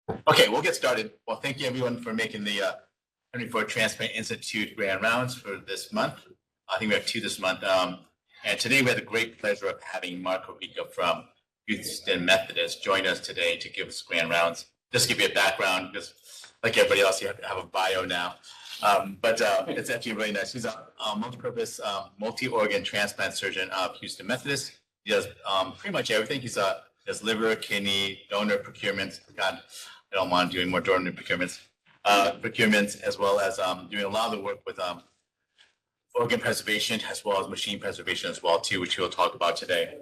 Okay, we'll get started. Well, thank you everyone for making the Henry Ford Transplant Institute grand rounds for this month. I think we have two this month. And today we had the great pleasure of having Mark Hobeika from Houston Methodist join us today to give us grand rounds. Just to give you a background, because like everybody else, you have to have a bio now. But it's actually really nice. He's a multi-purpose, multi-organ transplant surgeon of Houston Methodist. He does pretty much everything. He does liver, kidney, donor procurements. God, I don't want doing more donor procurements, as well as doing a lot of the work with organ preservation as well as machine preservation as well too, which we'll talk about today.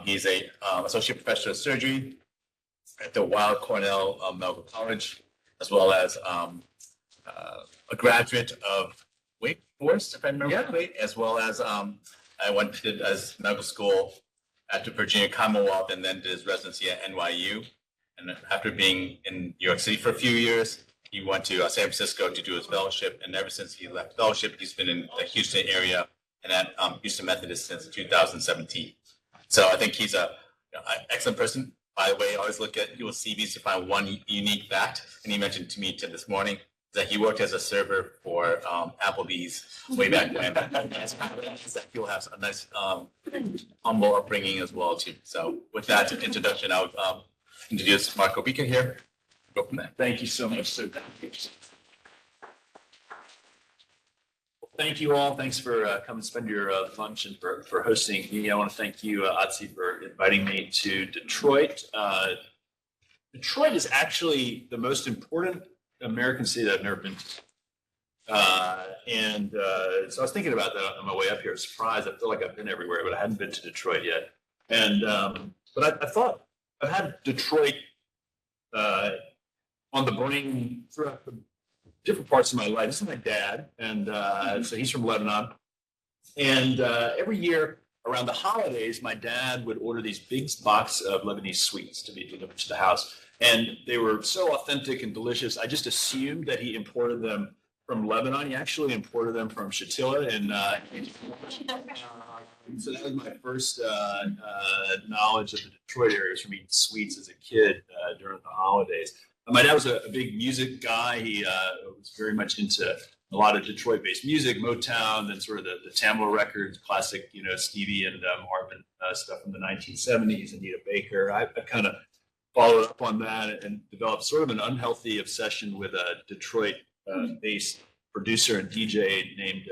He's a associate professor of surgery at the Weill Cornell Medical College, as well as a graduate of Wake Forest, if I remember correctly, as well as I went to as medical school at the Virginia Commonwealth and then did his residency at NYU. And after being in New York City for a few years, he went to San Francisco to do his fellowship. And ever since he left fellowship, he's been in the Houston area and at Houston Methodist since 2017. So I think he's an excellent person. By the way, I always look at people's CVs to find one unique fact. And he mentioned to me this morning that he worked as a server for Applebee's way back when. He'll have a nice humble upbringing as well too. So with that introduction, I'll introduce Mark Hobeika here. Go from there. Thank you so much, sir. Thank you all. Thanks for coming to spend your lunch and for hosting me. I want to thank you, Otzi, for inviting me to Detroit. Detroit is actually the most important American city that I've never been to. So I was thinking about that on my way up here. Surprised. I feel like I've been everywhere, but I hadn't been to Detroit yet. And but I thought I've had Detroit on the brain throughout the different parts of my life. This is my dad, and so he's from Lebanon. And every year around the holidays, my dad would order these big box of Lebanese sweets to be delivered to the house. And they were so authentic and delicious. I just assumed that he imported them from Lebanon. He actually imported them from Shatila. And so that was my first knowledge of the Detroit area, was from eating sweets as a kid during the holidays. My dad was a big music guy. He was very much into a lot of Detroit-based music, Motown, then sort of the Tamla records, classic, Stevie and Marvin stuff from the 1970s, Anita Baker. I kind of followed up on that and developed sort of an unhealthy obsession with a Detroit-based producer and DJ named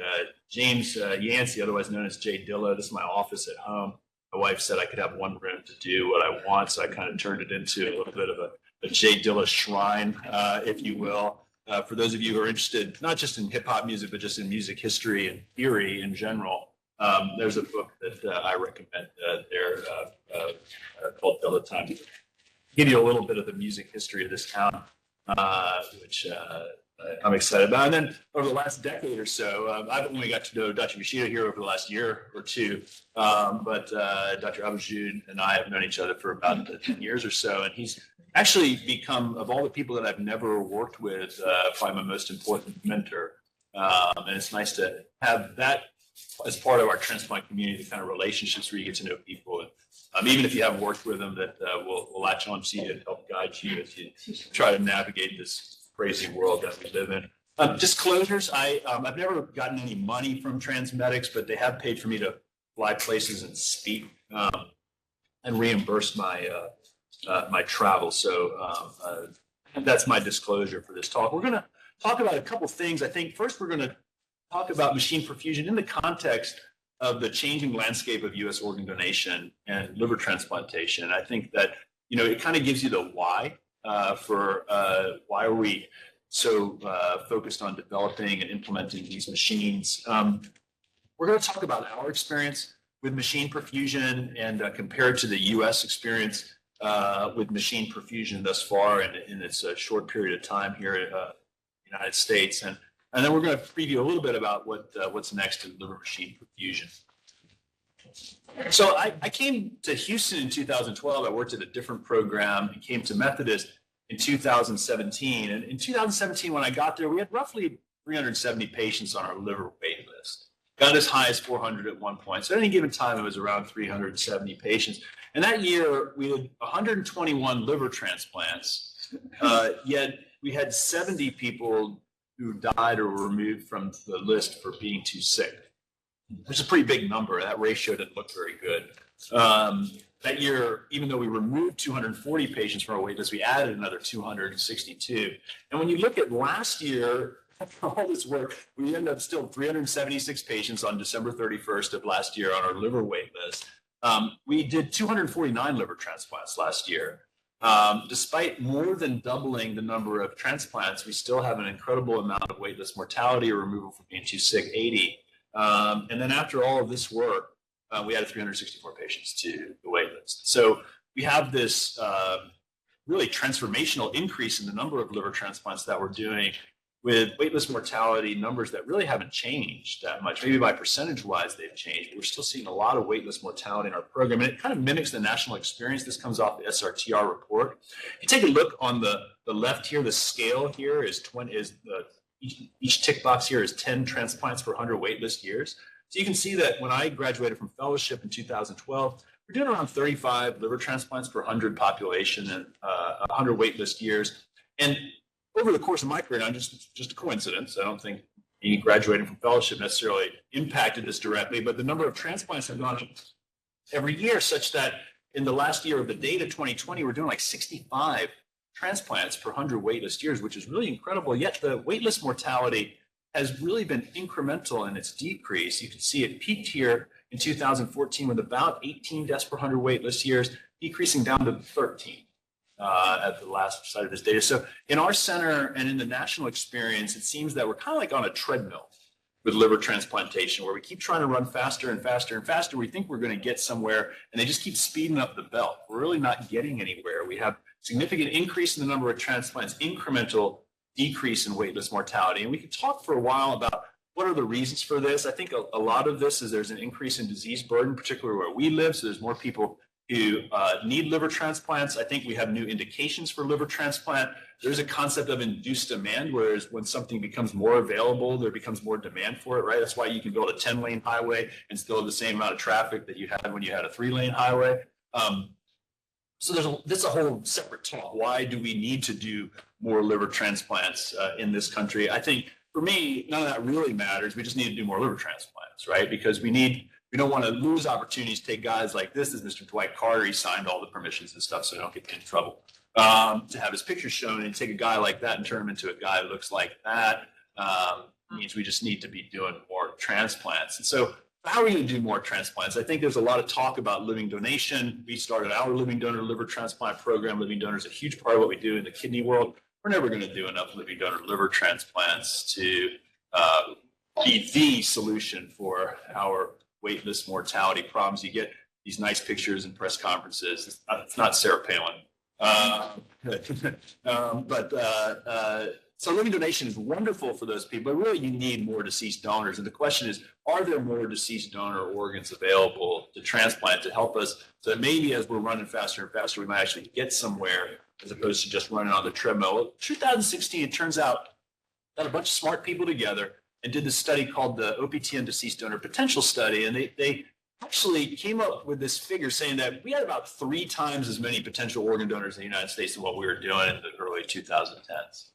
James Yancey, otherwise known as Jay Dilla. This is my office at home. My wife said I could have one room to do what I want, so I kind of turned it into a little bit of a Jay Dilla shrine, if you will. For those of you who are interested, not just in hip hop music, but just in music history and theory in general, there's a book that I recommend there called Dilla Time. Give you a little bit of the music history of this town, which I'm excited about. And then over the last decade or so, I've only got to know Dr. Yoshida here over the last year or two, but Dr. Abujud and I have known each other for about 10 years or so, and he's actually become, of all the people that I've never worked with, probably my most important mentor. And it's nice to have that as part of our transplant community, the kind of relationships where you get to know people. And, even if you haven't worked with them, that will latch on to you and help guide you as you try to navigate this crazy world that we live in. Disclosures, I've never gotten any money from Transmedics, but they have paid for me to fly places and speak and reimburse my my travel. So that's my disclosure for this talk. We're going to talk about a couple things. I think first we're going to talk about machine perfusion in the context of the changing landscape of U.S. organ donation and liver transplantation. I think that, it kind of gives you the why for why are we so focused on developing and implementing these machines. We're going to talk about our experience with machine perfusion and compare it to the U.S. experience with machine perfusion thus far in its short period of time here in the United States. And then we're going to preview a little bit about what's next in liver machine perfusion. So I came to Houston in 2012. I worked at a different program and came to Methodist in 2017. And in 2017, when I got there, we had roughly 370 patients on our liver wait list. Got as high as 400 at one point. So at any given time, it was around 370 patients. And that year, we had 121 liver transplants Yet we had 70 people who died or were removed from the list for being too sick, which is a pretty big number. That ratio didn't look very good. That year, even though we removed 240 patients from our wait list, we added another 262. And when you look at last year, after all this work, we ended up still 376 patients on December 31st of last year on our liver wait list. We did 249 liver transplants last year. Despite more than doubling the number of transplants, we still have an incredible amount of waitlist mortality or removal from being too sick, 80. And then after all of this work, we added 364 patients to the waitlist. So we have this really transformational increase in the number of liver transplants that we're doing, with waitlist mortality numbers that really haven't changed that much. Maybe by percentage-wise they've changed, but we're still seeing a lot of waitlist mortality in our program. And it kind of mimics the national experience. This comes off the SRTR report. If you take a look on the left here, the scale here is each tick box here is 10 transplants per 100 waitlist years. So you can see that when I graduated from fellowship in 2012, we're doing around 35 liver transplants per 100 population and 100 waitlist years. And over the course of my career, just a coincidence, I don't think any graduating from fellowship necessarily impacted this directly, but the number of transplants have gone up every year, such that in the last year of the data, 2020, we're doing like 65 transplants per 100 waitlist years, which is really incredible. Yet the waitlist mortality has really been incremental in its decrease. You can see it peaked here in 2014 with about 18 deaths per 100 waitlist years, decreasing down to 13 at the last side of this data. So in our center and in the national experience, it seems that we're kind of like on a treadmill with liver transplantation, where we keep trying to run faster and faster and faster. We think we're going to get somewhere, and they just keep speeding up the belt. We're really not getting anywhere. We have significant increase in the number of transplants, incremental decrease in waitlist mortality. And we could talk for a while about what are the reasons for this. I think a lot of this is there's an increase in disease burden, particularly where we live. So there's more people who need liver transplants. I think we have new indications for liver transplant. There's a concept of induced demand, whereas when something becomes more available, there becomes more demand for it, right? That's why you can build a 10-lane highway and still have the same amount of traffic that you had when you had a 3-lane highway. So this is a whole separate talk. Why do we need to do more liver transplants in this country? I think for me, none of that really matters. We just need to do more liver transplants, right? Because we don't want to lose opportunities to take guys like this, as Mr. Dwight Carter. He signed all the permissions and stuff so I don't get in trouble. To have his picture shown and take a guy like that and turn him into a guy who looks like that means we just need to be doing more transplants. And so how are we going to do more transplants? I think there's a lot of talk about living donation. We started our living donor liver transplant program. Living donor is a huge part of what we do in the kidney world. We're never going to do enough living donor liver transplants to be the solution for our waitlist mortality problems. You get these nice pictures in press conferences. It's not Sarah Palin. So living donation is wonderful for those people, but really you need more deceased donors. And the question is, are there more deceased donor organs available to transplant to help us so that maybe as we're running faster and faster, we might actually get somewhere as opposed to just running on the treadmill. Well, 2016, it turns out, got a bunch of smart people together and did this study called the OPTN Deceased Donor Potential Study. And they actually came up with this figure saying that we had about 3 times as many potential organ donors in the United States than what we were doing in the early 2010s.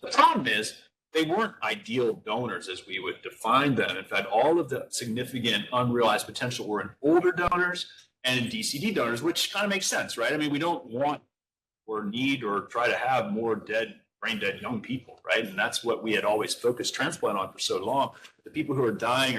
The problem is they weren't ideal donors as we would define them. In fact, all of the significant unrealized potential were in older donors and in DCD donors, which kind of makes sense, right? I mean, we don't want or need or try to have more brain dead young people, right? And that's what we had always focused transplant on for so long. The people who are dying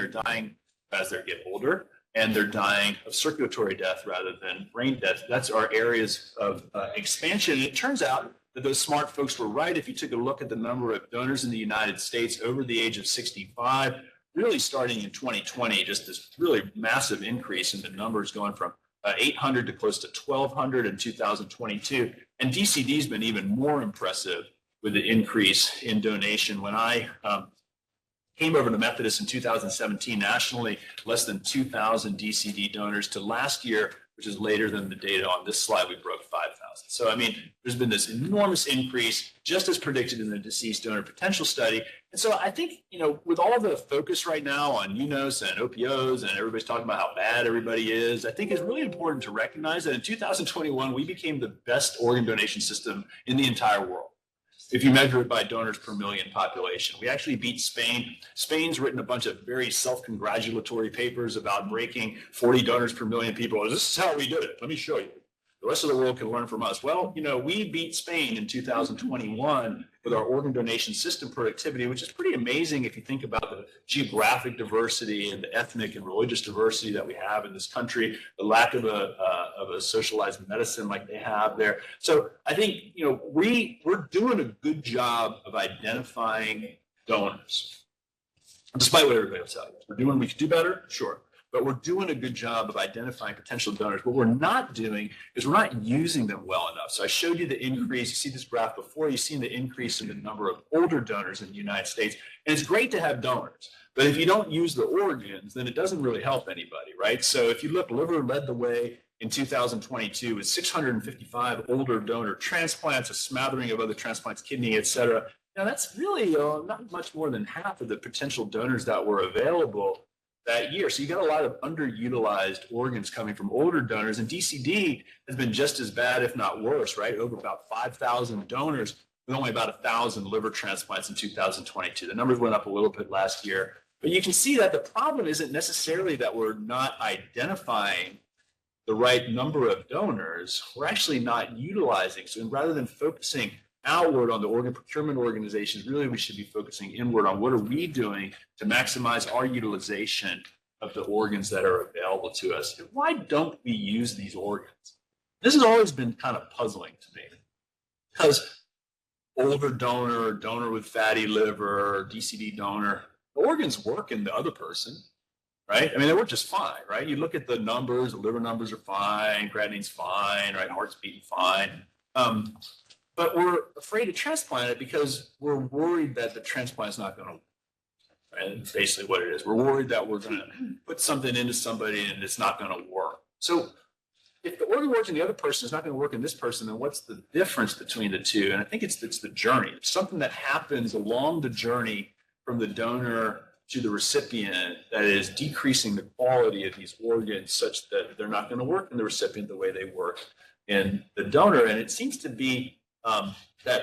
as they get older, and they're dying of circulatory death rather than brain death. That's our areas of expansion. And it turns out that those smart folks were right. If you took a look at the number of donors in the United States over the age of 65, really starting in 2020, just this really massive increase in the numbers going from 800 to close to 1,200 in 2022. And DCD's been even more impressive with the increase in donation. When I came over to Methodist in 2017, nationally, less than 2,000 DCD donors, to last year, which is later than the data on this slide, we broke 5,000. wasn't. So, I mean, there's been this enormous increase, just as predicted in the deceased donor potential study. And so I think, with all the focus right now on UNOS and OPOs and everybody's talking about how bad everybody is, I think it's really important to recognize that in 2021, we became the best organ donation system in the entire world. If you measure it by donors per million population, we actually beat Spain. Spain's written a bunch of very self-congratulatory papers about breaking 40 donors per million people. This is how we did it. Let me show you. The rest of the world can learn from us. Well, we beat Spain in 2021 with our organ donation system productivity, which is pretty amazing if you think about the geographic diversity and the ethnic and religious diversity that we have in this country, the lack of a socialized medicine like they have there. So I think, we're doing a good job of identifying donors, despite what everybody will tell you. We could do better, sure. But we're doing a good job of identifying potential donors. What we're not doing is we're not using them well enough. So I showed you the increase. You see this graph before. You've seen the increase in the number of older donors in the United States. And it's great to have donors. But if you don't use the organs, then it doesn't really help anybody, right? So if you look, liver led the way in 2022 with 655 older donor transplants, a smattering of other transplants, kidney, et cetera. Now, that's really not much more than half of the potential donors that were available that year. So you got a lot of underutilized organs coming from older donors, and DCD has been just as bad, if not worse, right? Over about 5,000 donors with only about 1,000 liver transplants in 2022. The numbers went up a little bit last year, but you can see that the problem isn't necessarily that we're not identifying the right number of donors, we're actually not utilizing. So rather than focusing outward on the organ procurement organizations, really we should be focusing inward on what are we doing to maximize our utilization of the organs that are available to us. And why don't we use these organs? This has always been kind of puzzling to me, because older donor with fatty liver, DCD donor, the organs work in the other person, right? I mean, they work just fine, right? You look at the numbers, the liver numbers are fine, creatinine's fine, right? Heart's beating fine. But we're afraid to transplant it because we're worried that the transplant is not going to work. Right? That's basically what it is. We're worried that we're going to put something into somebody and it's not going to work. So if the organ works in the other person, it's not going to work in this person, then what's the difference between the two? And I think it's the journey. It's something that happens along the journey from the donor to the recipient that is decreasing the quality of these organs such that they're not going to work in the recipient the way they work in the donor. And it seems to be that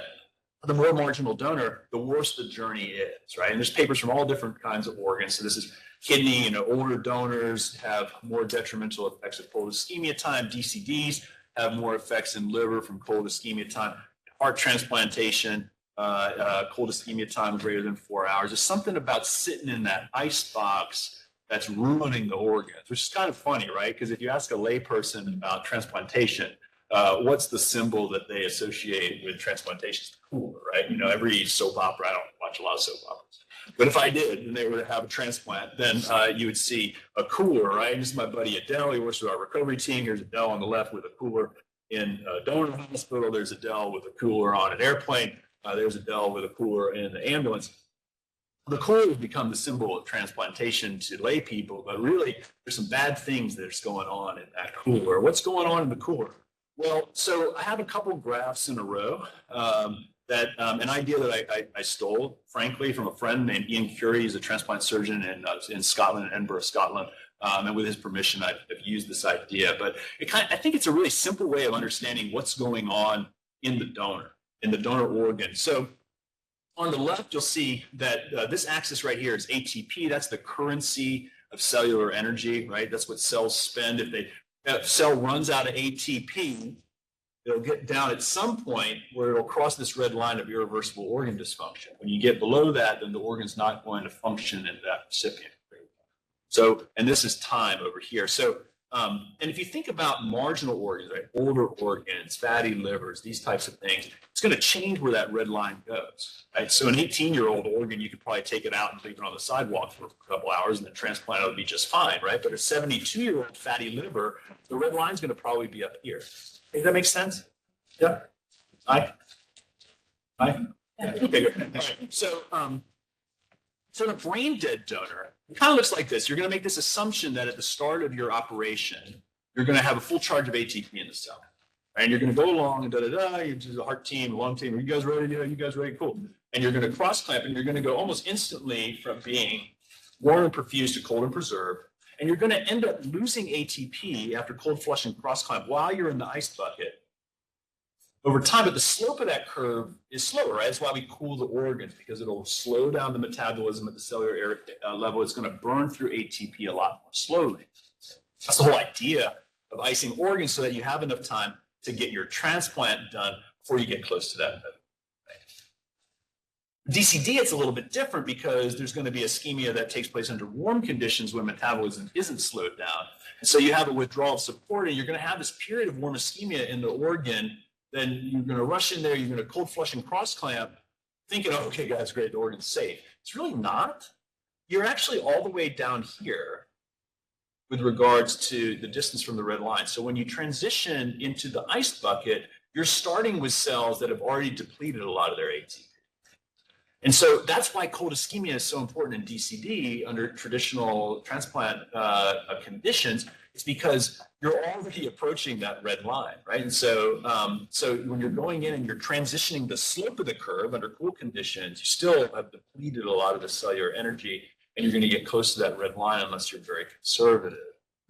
the more marginal donor, the worse the journey is, right? And there's papers from all different kinds of organs. So this is kidney, older donors have more detrimental effects of cold ischemia time. DCDs have more effects in liver from cold ischemia time. Heart transplantation, cold ischemia time greater than 4 hours. There's something about sitting in that ice box that's ruining the organs, which is kind of funny, right? Because if you ask a layperson about transplantation, what's the symbol that they associate with transplantation? It's the cooler, right? Every soap opera, I don't watch a lot of soap operas, but if I did and they were to have a transplant, then you would see a cooler, right? This is my buddy Adele. He works with our recovery team. Here's Adele on the left with a cooler in a donor hospital. There's Adele with a cooler on an airplane. There's Adele with a cooler in the ambulance. The cooler has become the symbol of transplantation to lay people, but really there's some bad things that's going on in that cooler. What's going on in the cooler? Well, so I have a couple graphs in a row that an idea that I stole, frankly, from a friend named Ian Curie. He's a transplant surgeon in Scotland, in Edinburgh, Scotland. And with his permission, I've used this idea. But I think it's a really simple way of understanding what's going on in the donor organ. So on the left, you'll see that this axis right here is ATP. That's the currency of cellular energy, right? That's what cells spend. If a cell runs out of ATP, it'll get down at some point where it'll cross this red line of irreversible organ dysfunction. When you get below that, then the organ's not going to function in that recipient. So, and this is time over here. So, and if you think about marginal organs, right, older organs, fatty livers, these types of things, it's going to change where that red line goes, right? So an 18-year-old organ, you could probably take it out and leave it on the sidewalk for a couple hours and then transplant it would be just fine, right? But a 72-year-old fatty liver, the red line's going to probably be up here. Does that make sense? Yeah. Hi. Okay, good. Right. So, so the brain dead donor, it kind of looks like this. You're going to make this assumption that at the start of your operation, you're going to have a full charge of ATP in the cell. And you're going to go along and da-da-da, you're just a heart team, a lung team. Are you guys ready? Yeah, you guys ready? Cool. And you're going to cross clamp and you're going to go almost instantly from being warm and perfused to cold and preserved. And you're going to end up losing ATP after cold flush and cross clamp while you're in the ice bucket over time. But the slope of that curve is slower, right? That's why we cool the organs, because it'll slow down the metabolism at the cellular level. It's going to burn through ATP a lot more slowly. That's the whole idea of icing organs, so that you have enough time to get your transplant done before you get close to that. DCD, it's a little bit different because there's going to be ischemia that takes place under warm conditions when metabolism isn't slowed down. And so you have a withdrawal of support, and you're going to have this period of warm ischemia in the organ. Then you're going to rush in there, you're going to cold flush and cross clamp, thinking, oh, okay, guys, great, the organ's safe. It's really not. You're actually all the way down here with regards to the distance from the red line. So when you transition into the ice bucket, you're starting with cells that have already depleted a lot of their ATP. And so that's why cold ischemia is so important in DCD under traditional transplant conditions. It's because you're already approaching that red line, right? And so, so when you're going in and you're transitioning the slope of the curve under cool conditions, you still have depleted a lot of the cellular energy, and you're going to get close to that red line unless you're very conservative.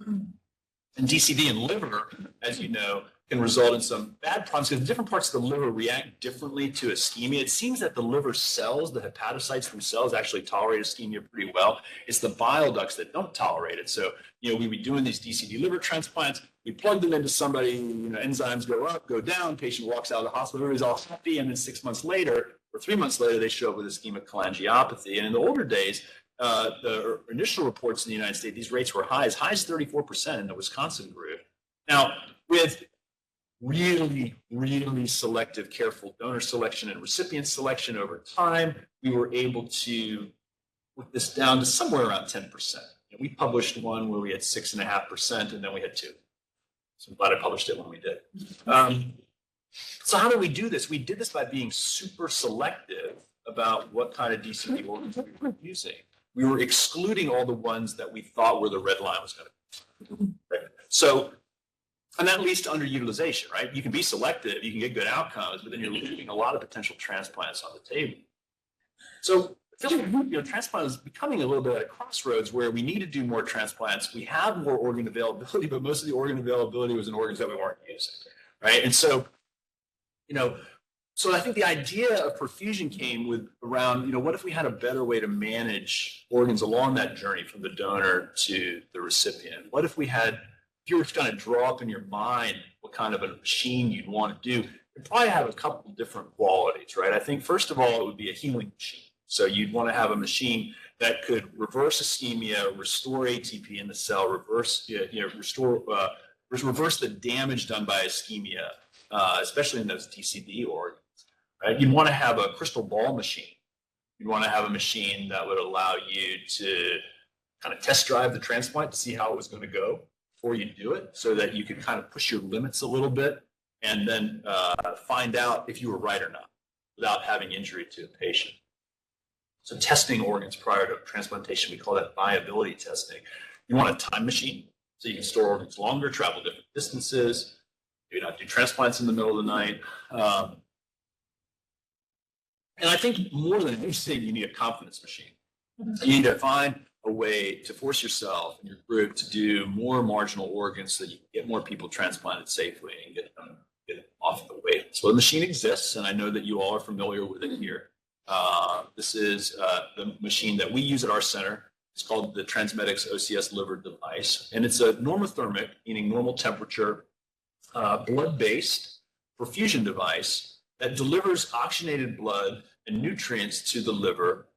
And DCD in liver, as you know, can result in some bad problems because different parts of the liver react differently to ischemia. It seems that the liver cells, the hepatocytes themselves, actually tolerate ischemia pretty well. It's the bile ducts that don't tolerate it. So, we'd be doing these DCD liver transplants. We plug them into somebody, enzymes go up, go down, patient walks out of the hospital, everybody's all happy, and then 6 months later, or 3 months later, they show up with ischemic cholangiopathy. And in the older days, the initial reports in the United States, these rates were high as 34% in the Wisconsin group. Now, with really, really selective, careful donor selection and recipient selection over time, we were able to put this down to somewhere around 10%. We published one where we had 6.5%, and then we had 2. So I'm glad I published it when we did. So how do we do this? We did this by being super selective about what kind of DCD organs we were using. We were excluding all the ones that we thought were the red line was going to be. Right? So, and that leads to underutilization, right? You can be selective, you can get good outcomes, but then you're leaving a lot of potential transplants on the table. So, transplant is becoming a little bit at a crossroads where we need to do more transplants. We have more organ availability, but most of the organ availability was in organs that we weren't using, right? And so, so I think the idea of perfusion came with around, what if we had a better way to manage organs along that journey from the donor to the recipient? What if we had, if you were to kind of draw up in your mind what kind of a machine you'd want to do, it'd probably have a couple of different qualities, right? I think first of all, it would be a healing machine. So you'd want to have a machine that could reverse ischemia, restore ATP in the cell, reverse the damage done by ischemia, especially in those DCD organs. Right? You'd want to have a crystal ball machine. You'd want to have a machine that would allow you to kind of test drive the transplant to see how it was going to go before you do it, so that you could kind of push your limits a little bit and then find out if you were right or not without having injury to a patient. So testing organs prior to transplantation, we call that viability testing. You want a time machine, so you can store organs longer, travel different distances, maybe not do transplants in the middle of the night. And I think more than anything, you need a confidence machine. You need to find a way to force yourself and your group to do more marginal organs so that you can get more people transplanted safely and get them off the wait. So the machine exists, and I know that you all are familiar with it here. This is the machine that we use at our center. It's called the Transmedics OCS liver device, and it's a normothermic, meaning normal temperature, blood-based perfusion device that delivers oxygenated blood and nutrients to the liver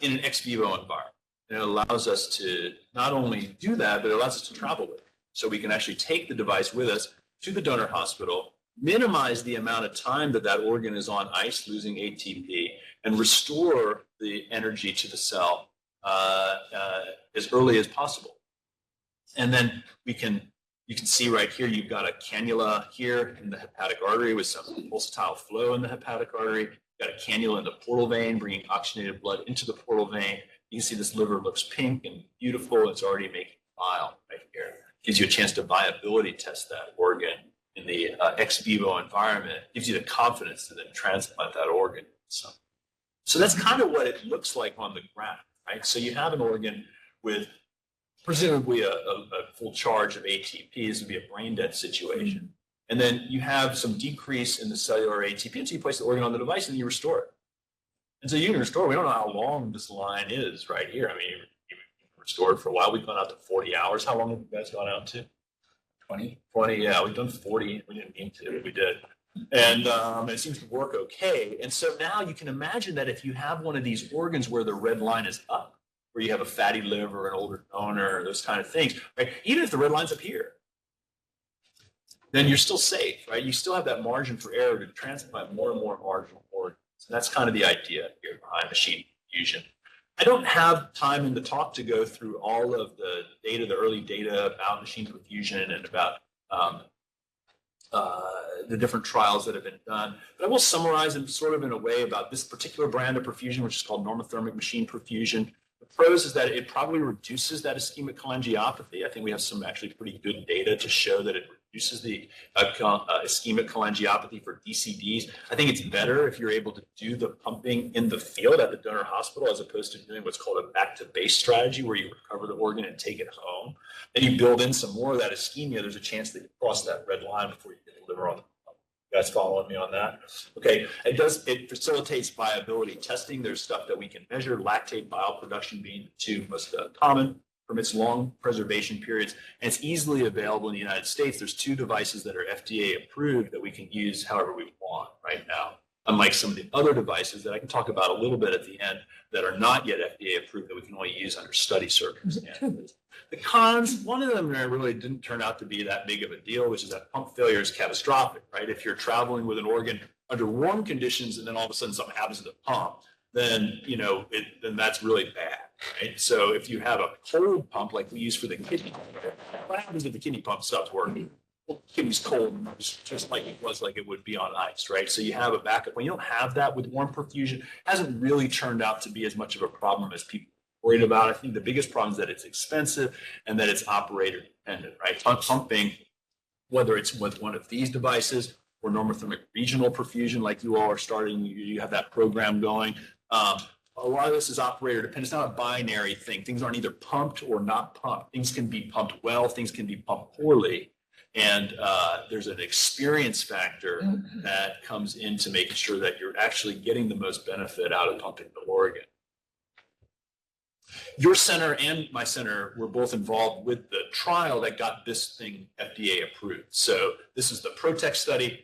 in an ex vivo environment. And it allows us to not only do that, but it allows us to travel with it. So we can actually take the device with us to the donor hospital, minimize the amount of time that that organ is on ice, losing ATP, and restore the energy to the cell as early as possible. And then you can see right here, you've got a cannula here in the hepatic artery with some pulsatile flow in the hepatic artery. You've got a cannula in the portal vein, bringing oxygenated blood into the portal vein. You can see this liver looks pink and beautiful. It's already making bile right here. Gives you a chance to viability test that organ in the ex vivo environment, gives you the confidence to then transplant that organ. So that's kind of what it looks like on the ground, right? So you have an organ with presumably a full charge of ATP. This would be a brain dead situation. And then you have some decrease in the cellular ATP, and so you place the organ on the device and you restore it. And so you can restore, we don't know how long this line is right here. I mean, you restored for a while. We've gone out to 40 hours. How long have you guys gone out to? 20, yeah, we've done 40. We didn't mean to, but we did. And it seems to work okay. And so now you can imagine that if you have one of these organs where the red line is up, where you have a fatty liver, an older donor, those kind of things, right? Even if the red line's up here, then you're still safe, right? You still have that margin for error to transplant more and more marginal organs. And that's kind of the idea here behind machine perfusion. I don't have time in the talk to go through all of the data, the early data about machine perfusion and about the different trials that have been done. But I will summarize them sort of in a way about this particular brand of perfusion, which is called normothermic machine perfusion. The pros is that it probably reduces that ischemic cholangiopathy. I think we have some actually pretty good data to show that it reduces the ischemic cholangiopathy for DCDs. I think it's better if you're able to do the pumping in the field at the donor hospital as opposed to doing what's called a back to base strategy where you recover the organ and take it home. Then you build in some more of that ischemia. There's a chance that you cross that red line before you get the liver on the pump. You guys following me on that? Okay, it facilitates viability testing. There's stuff that we can measure, lactate bile production being the two most common, permits long preservation periods, and it's easily available in the United States. There's 2 devices that are FDA approved that we can use however we want right now, unlike some of the other devices that I can talk about a little bit at the end that are not yet FDA approved that we can only use under study circumstances. The cons, one of them really didn't turn out to be that big of a deal, which is that pump failure is catastrophic, right? If you're traveling with an organ under warm conditions and then all of a sudden something happens to the pump, then then that's really bad, right? So if you have a cold pump like we use for the kidney, what happens if the kidney pump stops working? Well, the kidney's cold, just like it was, like it would be on ice, right? So you have a backup. When you don't have that with warm perfusion, it hasn't really turned out to be as much of a problem as people are worried about. I think the biggest problem is that it's expensive and that it's operator dependent, right? Pumping, whether it's with one of these devices or normothermic regional perfusion, like you all are starting, you have that program going. A lot of this is operator dependent. It's not a binary thing. Things aren't either pumped or not pumped. Things can be pumped well, things can be pumped poorly. And there's an experience factor that comes into making sure that you're actually getting the most benefit out of pumping the organ. Your center and my center were both involved with the trial that got this thing FDA approved. So this is the PROTECT study.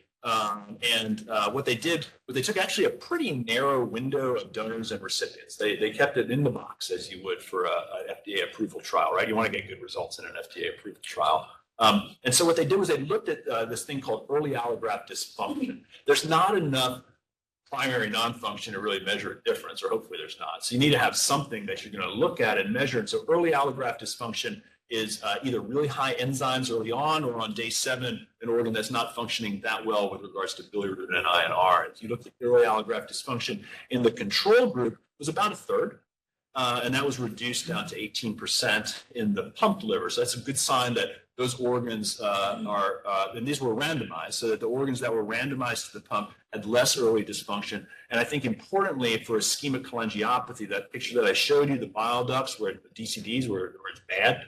What they took actually a pretty narrow window of donors and recipients. They kept it in the box as you would for an FDA approval trial, right? You want to get good results in an FDA approved trial. And so what they did was they looked at this thing called early allograft dysfunction. There's not enough primary non-function to really measure a difference, or hopefully there's not. So you need to have something that you're going to look at and measure. And so early allograft dysfunction is either really high enzymes early on, or on day 7, an organ that's not functioning that well with regards to bilirubin and INR. If you look at early allograft dysfunction in the control group, it was about a third. And that was reduced down to 18% in the pumped liver. So that's a good sign that those organs and these were randomized, so that the organs that were randomized to the pump had less early dysfunction. And I think importantly for ischemic cholangiopathy, that picture that I showed you, the bile ducts where the DCDs where it's bad,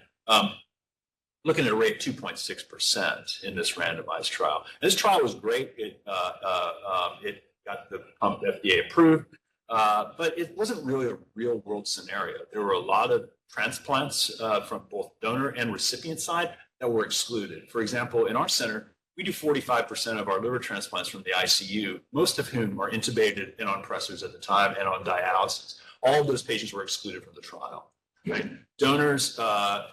looking at a rate of 2.6% in this randomized trial. And this trial was great. It got the pump FDA approved. But it wasn't really a real world scenario. There were a lot of transplants from both donor and recipient side that were excluded. For example, in our center, we do 45% of our liver transplants from the ICU, most of whom are intubated and on pressors at the time and on dialysis. All of those patients were excluded from the trial. Right? Donors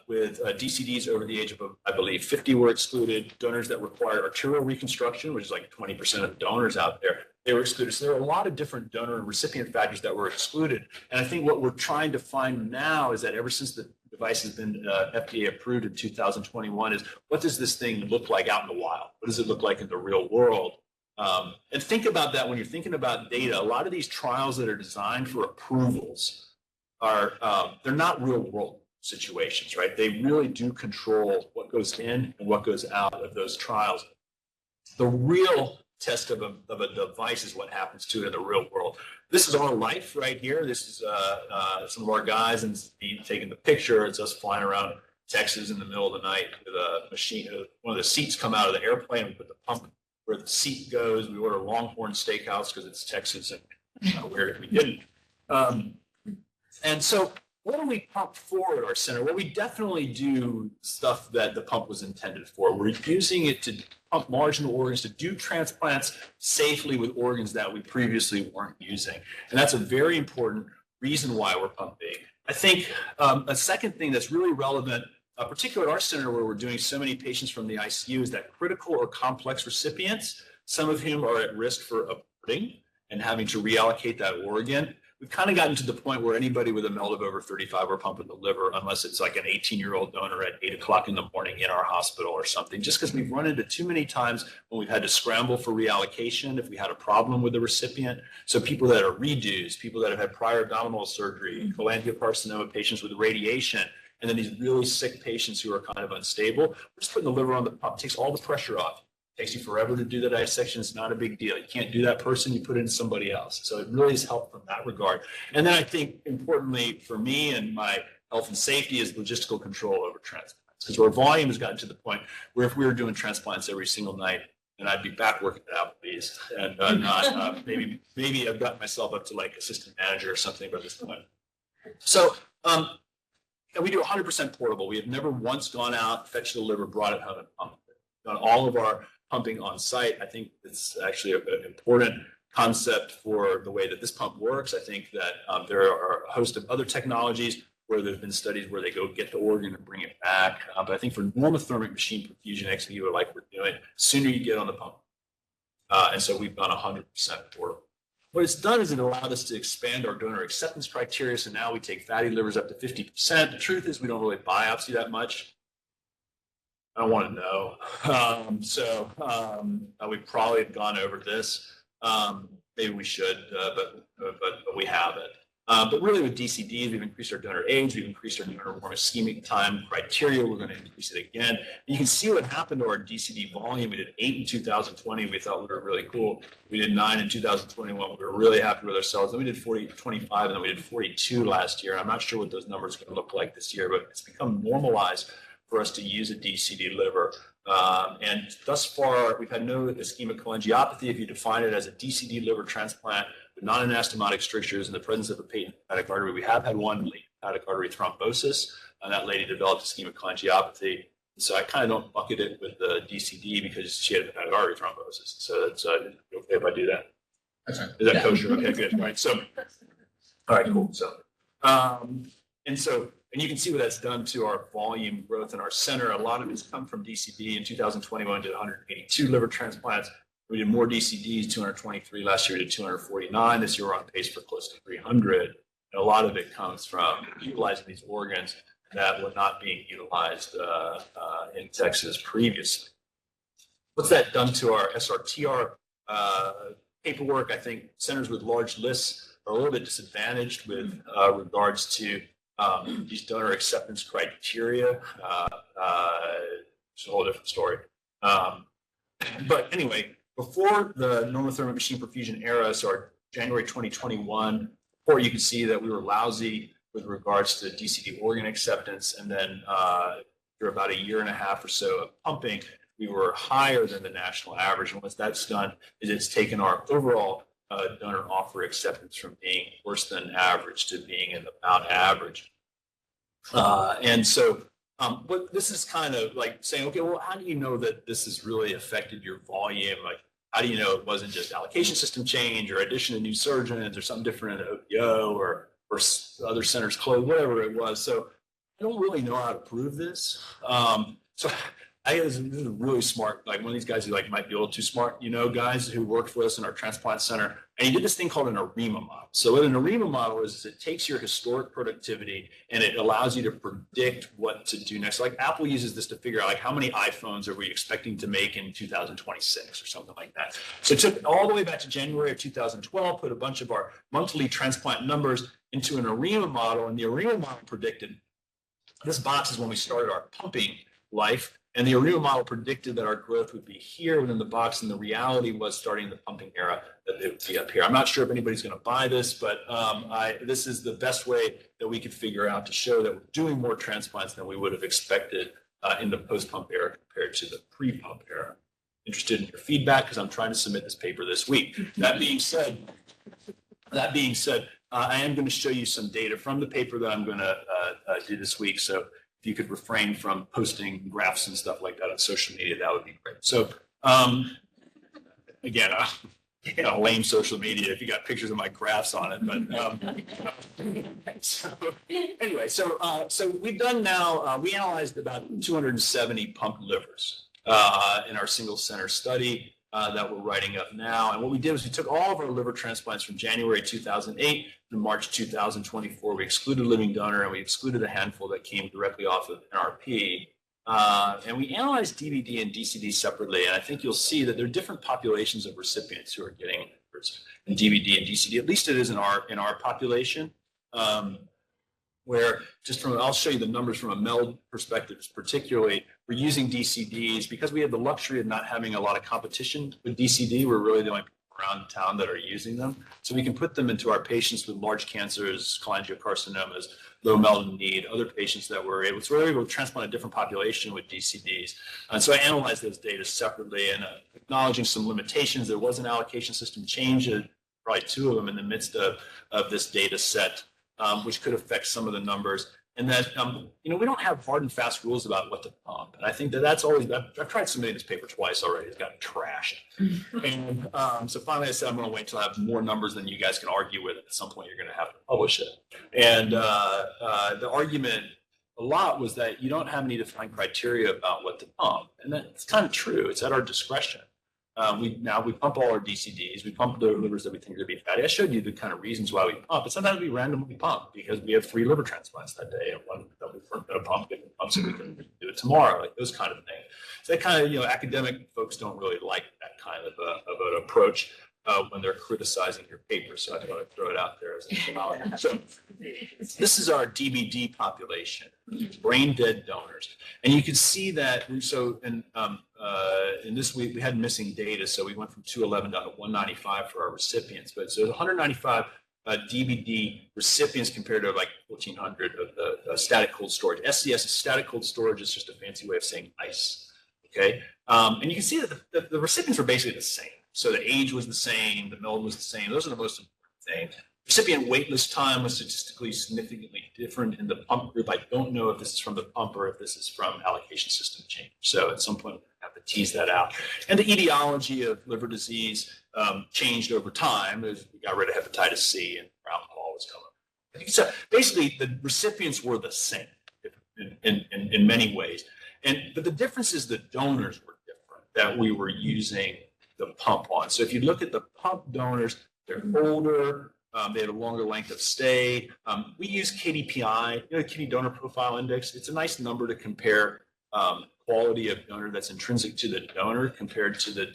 with DCDs over the age of, I believe, 50 were excluded. Donors that require arterial reconstruction, which is like 20% of the donors out there, they were excluded. So there are a lot of different donor and recipient factors that were excluded. And I think what we're trying to find now is that ever since the device has been FDA approved in 2021 is, what does this thing look like out in the wild? What does it look like in the real world? And think about that when you're thinking about data. A lot of these trials that are designed for approvals are, they're not real world situations, right? They really do control what goes in and what goes out of those trials. The real test of a device is what happens to it in the real world. This is our life right here. This is some of our guys and taking the picture. It's us flying around Texas in the middle of the night with a machine. One of the seats come out of the airplane. We put the pump where the seat goes. We order Longhorn Steakhouse because it's Texas, and weird if we didn't. And so what do we pump for at our center? Well, we definitely do stuff that the pump was intended for. We're using it to pump marginal organs, to do transplants safely with organs that we previously weren't using. And that's a very important reason why we're pumping. I think a second thing that's really relevant, particularly at our center where we're doing so many patients from the ICU, is that critical or complex recipients, some of whom are at risk for aborting and having to reallocate that organ. We've kind of gotten to the point where anybody with a MELD of over 35 are pumping the liver, unless it's like an 18-year-old donor at 8 o'clock in the morning in our hospital or something, just because we've run into too many times when we've had to scramble for reallocation if we had a problem with the recipient. So people that are redos, people that have had prior abdominal surgery, cholangiocarcinoma patients with radiation, and then these really sick patients who are kind of unstable, we're just putting the liver on the pump, takes all the pressure off. Takes you forever to do the dissection. It's not a big deal. You can't do that person, you put it in somebody else. So it really has helped from that regard. And then I think importantly for me and my health and safety is logistical control over transplants. Because our volume has gotten to the point where if we were doing transplants every single night, then I'd be back working at Applebee's and not maybe I've gotten myself up to like assistant manager or something by this point. So and we do 100% portable. We have never once gone out, fetched the liver, brought it home and pumped it. Done all of our pumping on site. I think it's actually an important concept for the way that this pump works. I think that there are a host of other technologies where there have been studies where they go get the organ and bring it back. But I think for normothermic machine perfusion ex vivo like we're doing, the sooner you get on the pump. And so we've done 100% portable. What it's done is it allowed us to expand our donor acceptance criteria. So now we take fatty livers up to 50%. The truth is we don't really biopsy that much. I don't want to know. We probably have gone over this. Maybe we should, but we haven't. But really with DCDs, we've increased our donor age, we've increased our donor warm ischemic time criteria. We're going to increase it again. And you can see what happened to our DCD volume. We did 8 in 2020. We thought we were really cool. We did 9 in 2021. We were really happy with ourselves. Then we did 25, and then we did 42 last year. And I'm not sure what those numbers are going to look like this year, but it's become normalized for us to use a DCD liver. And thus far, we've had no ischemic cholangiopathy. If you define it as a DCD liver transplant with non-anastomotic strictures in the presence of a patent hepatic artery, we have had one hepatic artery thrombosis, and that lady developed ischemic cholangiopathy. So I kind of don't bucket it with the DCD because she had hepatic artery thrombosis. So that's okay if I do that. That's right. Is that kosher? Okay, good. All right. So, all right, cool. So, and you can see what that's done to our volume growth in our center. A lot of it's come from DCD. In 2021, we did 182 liver transplants. We did more DCDs, 223 last year, we did 249. This year, we're on pace for close to 300. And a lot of it comes from utilizing these organs that were not being utilized in Texas previously. What's that done to our SRTR paperwork? I think centers with large lists are a little bit disadvantaged with regards to these donor acceptance criteria. It's a whole different story. But anyway, before the normothermic machine perfusion era, so our January 2021, before you can see that we were lousy with regards to DCD organ acceptance. And then after about a year and a half or so of pumping, we were higher than the national average. And what that's done is it's taken our overall donor offer acceptance from being worse than average to being in about average. And so but this is kind of like saying, okay, well, how do you know that this has really affected your volume? Like, how do you know it wasn't just allocation system change or addition of new surgeons or something different in the OPO or other centers closed, whatever it was. So I don't really know how to prove this. So I guess this is really smart, like one of these guys who like might be a little too smart, guys who worked for us in our transplant center. And he did this thing called an ARIMA model. So what an ARIMA model is it takes your historic productivity and it allows you to predict what to do next. Like Apple uses this to figure out like how many iPhones are we expecting to make in 2026 or something like that. So it took it all the way back to January of 2012, put a bunch of our monthly transplant numbers into an ARIMA model. And the ARIMA model predicted this box is when we started our pumping life. And the renewal model predicted that our growth would be here within the box, and the reality was starting the pumping era that it would be up here. I'm not sure if anybody's going to buy this, but this is the best way that we could figure out to show that we're doing more transplants than we would have expected in the post-pump era compared to the pre-pump era. Interested in your feedback because I'm trying to submit this paper this week. That being said, I am going to show you some data from the paper that I'm going to do this week. So if you could refrain from posting graphs and stuff like that on social media, that would be great. So again, lame social media if you got pictures of my graphs on it. But so we've done now, we analyzed about 270 pump livers in our single center study that we're writing up now. And what we did was we took all of our liver transplants from January 2008 to March 2024. We excluded living donor and we excluded a handful that came directly off of NRP. And we analyzed DBD and DCD separately. And I think you'll see that there are different populations of recipients who are getting in DBD and DCD. At least it is in our population. Where I'll show you the numbers from a MELD perspective, particularly we're using DCDs because we have the luxury of not having a lot of competition with DCD. We're really the only people around town that are using them. So we can put them into our patients with large cancers, cholangiocarcinomas, low MELD need, other patients that we're able to transplant a different population with DCDs. And so I analyzed those data separately and acknowledging some limitations. There was an allocation system change, probably two of them in the midst of this data set. Which could affect some of the numbers, and that we don't have hard and fast rules about what to pump. And I think that's always. I've tried submitting this paper twice already. It's gotten trashed. And so finally, I said I'm going to wait till I have more numbers than you guys can argue with. At some point, you're going to have to publish it. And the argument a lot was that you don't have any defined criteria about what to pump, and that's kind of true. It's at our discretion. We pump all our DCDs. We pump the livers that we think are going to be fatty. I showed you the kind of reasons why we pump, but sometimes we randomly pump because we have 3 liver transplants that day, and one that we weren't going to pump, so we can do it tomorrow, like those kind of things. So that kind of, academic folks don't really like that kind of an approach when they're criticizing your paper. So I thought I'd throw it out there as a knowledge. So this is our DBD population, brain dead donors, and you can see that. So in this week we had missing data, so we went from 211 down to 195 for our recipients. But so 195 DBD recipients compared to like 1,400 of the static cold storage. SCS is static cold storage. Is just a fancy way of saying ice. Okay, and you can see that the recipients were basically the same. So the age was the same, the MELD was the same. Those are the most important things. Recipient waitlist time was statistically significantly different in the pump group. I don't know if this is from the pump or if this is from allocation system change. So at some point, we have to tease that out. And the etiology of liver disease changed over time as we got rid of hepatitis C and alcohol was coming. So basically, the recipients were the same in many ways. But the difference is the donors were different that we were using the pump on. So if you look at the pump donors, they're older, they had a longer length of stay. We use KDPI, Kidney Donor Profile Index. It's a nice number to compare quality of donor that's intrinsic to the donor compared to the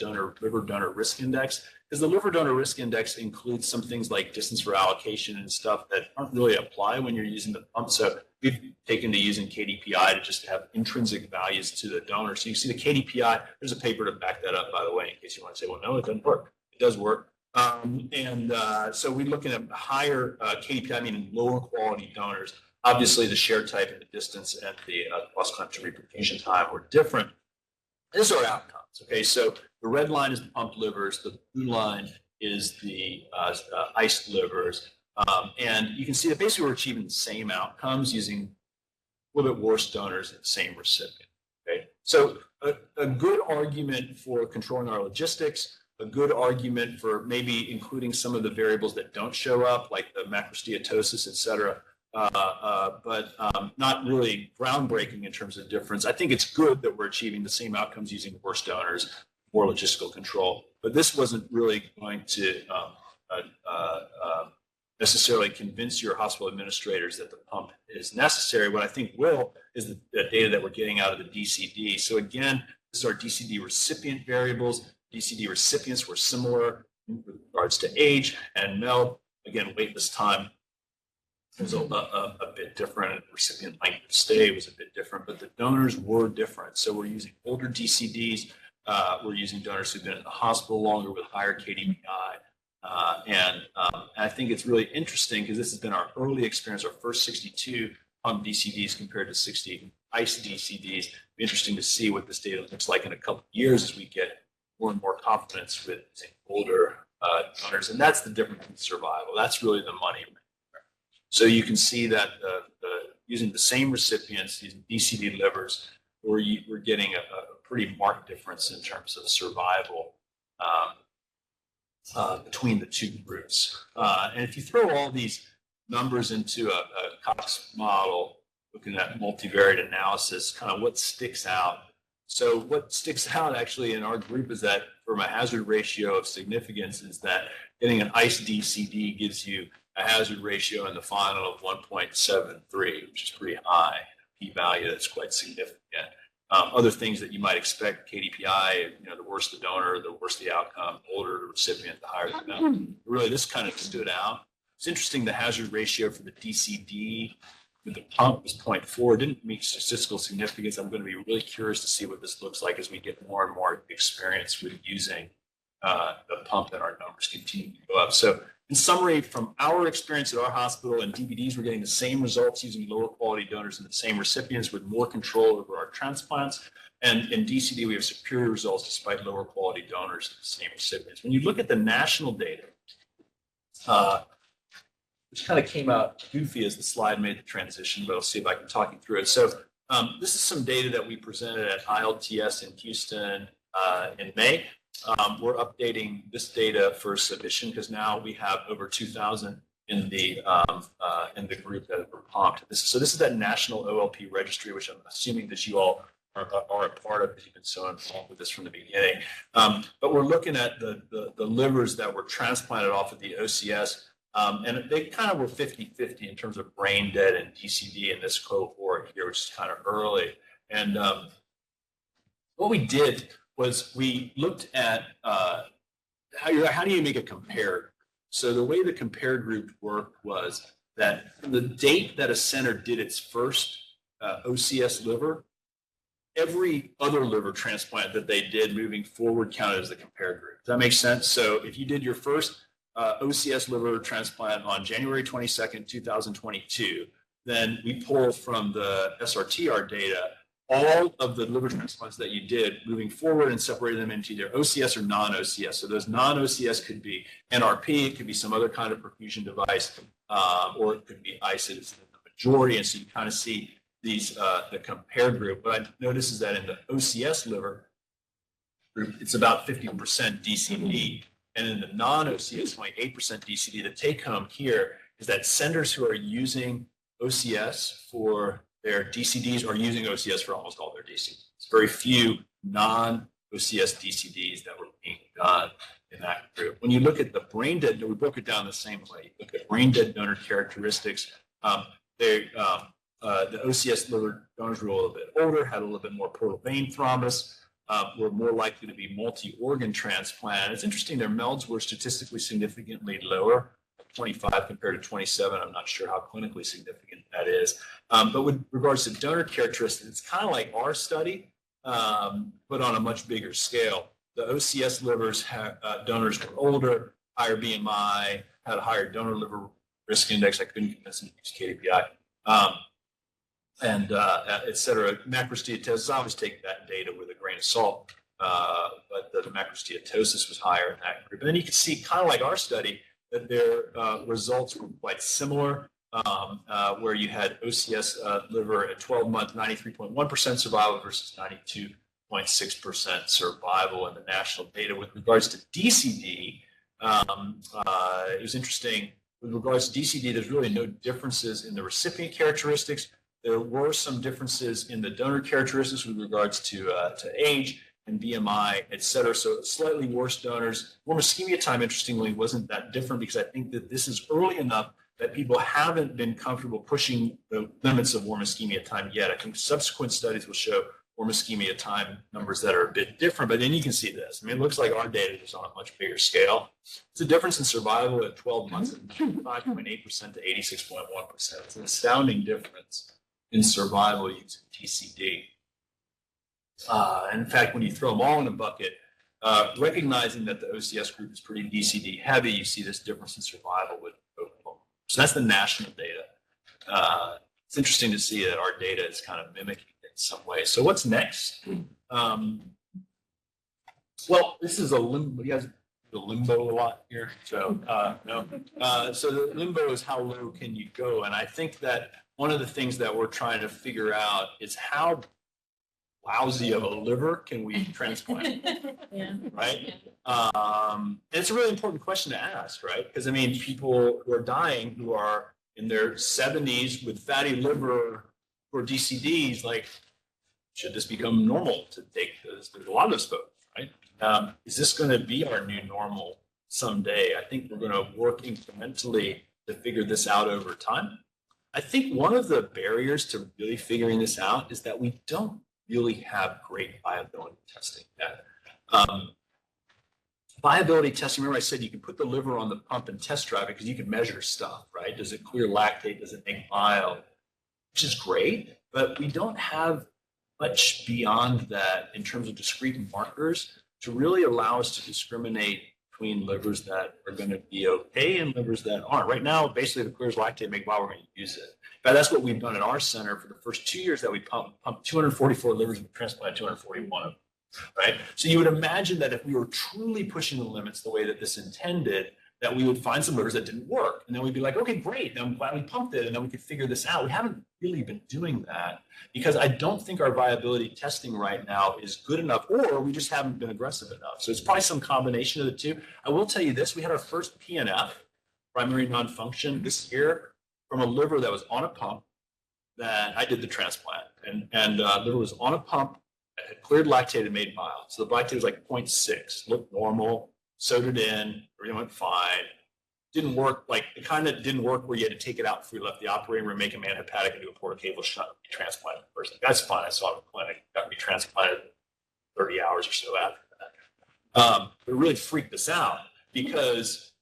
liver donor risk index. Because the liver donor risk index includes some things like distance for allocation and stuff that aren't really apply when you're using the pump. So we've taken to using KDPI to just have intrinsic values to the donor. So you see the KDPI, there's a paper to back that up, by the way, in case you want to say, well, no, it doesn't work. It does work. So we're looking at higher KDPI, meaning lower quality donors. Obviously, the share type and the distance and the cross-country replication time were different. These are outcomes. Okay, so the red line is the pump livers. The blue line is the iced livers. And you can see that basically we're achieving the same outcomes using a little bit worse donors and the same recipient. Okay, so a good argument for controlling our logistics, a good argument for maybe including some of the variables that don't show up, like the macrosteatosis, et cetera, but not really groundbreaking in terms of difference. I think it's good that we're achieving the same outcomes using worse donors, more logistical control, but this wasn't really going to necessarily convince your hospital administrators that the pump is necessary. What I think will is the data that we're getting out of the DCD. So again, this is our DCD recipient variables. DCD recipients were similar with regards to age and MELD. Again, waitlist time was a bit different. Recipient length of stay was a bit different, but the donors were different. So we're using older DCDs. We're using donors who've been in the hospital longer with higher KDPI. And I think it's really interesting because this has been our early experience, our first 62 pump DCDs compared to 60 ICE DCDs. Be interesting to see what this data looks like in a couple of years as we get more and more confidence with older donors. And that's the difference in survival. That's really the money. So you can see that using the same recipients, using DCD livers, we're getting a pretty marked difference in terms of survival between the two groups. And if you throw all these numbers into a Cox model, looking at multivariate analysis, kind of what sticks out. So what sticks out actually in our group is that from a hazard ratio of significance is that getting an ICE DCD gives you a hazard ratio in the final of 1.73, which is pretty high, a p-value that's quite significant. Other things that you might expect, KDPI, the worse the donor, the worse the outcome, the older the recipient, the higher the outcome. Really, this kind of stood out. It's interesting, the hazard ratio for the DCD with the pump was 0.4, didn't meet statistical significance. I'm going to be really curious to see what this looks like as we get more and more experience with using the pump and our numbers continue to go up. So in summary, from our experience at our hospital and DBDs, we're getting the same results using lower quality donors and the same recipients with more control over our transplants. And in DCD, we have superior results despite lower quality donors and the same recipients. When you look at the national data, which kind of came out goofy as the slide made the transition, but I'll see if I can talk you through it. So this is some data that we presented at ILTS in Houston in May. We're updating this data for submission because now we have over 2,000 in the group that were pumped. So this is that national OLP registry, which I'm assuming that you all are a part of because you've been so involved with this from the beginning. But we're looking at the livers that were transplanted off of the OCS. And they kind of were 50-50 in terms of brain dead and DCD in this cohort here, which is kind of early. And what we did was we looked at how do you make a compare? So the way the compare group worked was that from the date that a center did its first OCS liver, every other liver transplant that they did moving forward counted as the compare group. Does that make sense? So if you did your first OCS liver transplant on January 22nd, 2022, then we pull from the SRTR data all of the liver transplants that you did moving forward and separated them into either OCS or non-OCS. So those non-OCS could be NRP, it could be some other kind of perfusion device, or it could be ICE, it's the majority. And so you kind of see these, the compare group. What I notice is that in the OCS liver group, it's about 50% DCD. And in the non-OCS, only 8% DCD. The take home here is that centers who are using OCS for their DCDs are using OCS for almost all their DCDs. It's very few non-OCS DCDs that were being done in that group. When you look at the brain dead, we broke it down the same way. You look at brain dead donor characteristics. The OCS liver donors were a little bit older, had a little bit more portal vein thrombus, were more likely to be multi-organ transplant. It's interesting, their MELDs were statistically significantly lower, 25 compared to 27. I'm not sure how clinically significant that is. But with regards to donor characteristics, it's kind of like our study, but on a much bigger scale. The OCS livers donors were older, higher BMI, had a higher donor liver risk index. I couldn't convince them to use KDPI. And et cetera. Macrosteatosis, I always take that data with a grain of salt, but the macrosteatosis was higher in that group. And then you can see, kind of like our study, that their results were quite similar, where you had OCS liver at 12-month, 93.1% survival versus 92.6% survival in the national data. With regards to DCD, it was interesting. With regards to DCD, there's really no differences in the recipient characteristics. There were some differences in the donor characteristics with regards to age and BMI, et cetera. So slightly worse donors. Warm ischemia time, interestingly, wasn't that different because I think that this is early enough that people haven't been comfortable pushing the limits of warm ischemia time yet. I think subsequent studies will show warm ischemia time numbers that are a bit different. But then you can see this. I mean, it looks like our data is on a much bigger scale. It's a difference in survival at 12 months of 5.8% to 86.1%. It's an astounding difference in survival using TCD. And in fact, when you throw them all in a bucket, recognizing that the OCS group is pretty DCD heavy, you see this difference in survival with Oklahoma. So that's the national data. It's interesting to see that our data is kind of mimicking it in some way. So what's next? Well, this is a limbo. You guys do the limbo a lot here. So no. So the limbo is how low can you go? And I think that one of the things that we're trying to figure out is how lousy of a liver can we transplant? Yeah. Right? And it's a really important question to ask, right? Because I mean, people who are dying who are in their 70s with fatty liver or DCDs, like, should this become normal to take this? There's a lot of those folks, right? Is this going to be our new normal someday? I think we're going to work incrementally to figure this out over time. I think one of the barriers to really figuring this out is that we don't really have great viability testing yet. Viability testing, remember I said you can put the liver on the pump and test drive it because you can measure stuff, right? Does it clear lactate? Does it make bile? Which is great, but we don't have much beyond that in terms of discrete markers to really allow us to discriminate between livers that are going to be okay and livers that aren't. Right now, basically, if it clears lactate, make bile, we're going to use it. But that's what we've done at our center for the first 2 years that we pumped 244 livers and transplanted 241 of them. Right? So you would imagine that if we were truly pushing the limits the way that this intended, that we would find some livers that didn't work. And then we'd be like, okay, great, I'm glad we pumped it, and then we could figure this out. We haven't really been doing that because I don't think our viability testing right now is good enough, or we just haven't been aggressive enough. So it's probably some combination of the two. I will tell you this, we had our first PNF, primary non-function, this year from a liver that was on a pump that I did the transplant. And liver was on a pump, had cleared lactate and made bile. So the lactate was like 0.6, looked normal, sewed it in, everything went fine. Didn't work, like it kind of didn't work where you had to take it out before you left the operating room, make a man hepatic and do a portocable shot and be transplanted first. That's fine. I saw it in the clinic, got to be transplanted 30 hours or so after that. But it really freaked us out because